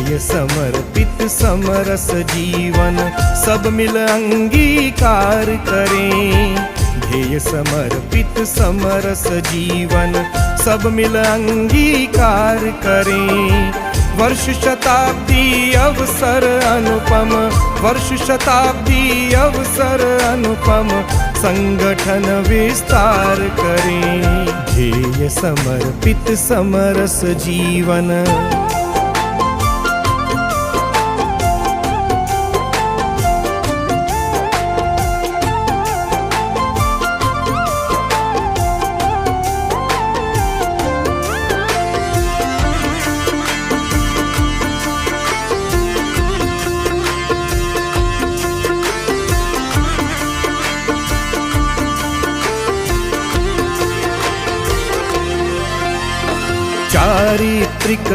ध्येय समर्पित समरस जीवन सब मिल अंगीकार करें। ध्येय समर्पित समरस जीवन सब मिल अंगीकार करें। वर्ष शताब्दी अवसर अनुपम, वर्ष शताब्दी अवसर अनुपम, संगठन विस्तार करें। ध्येय समर्पित समरस जीवन।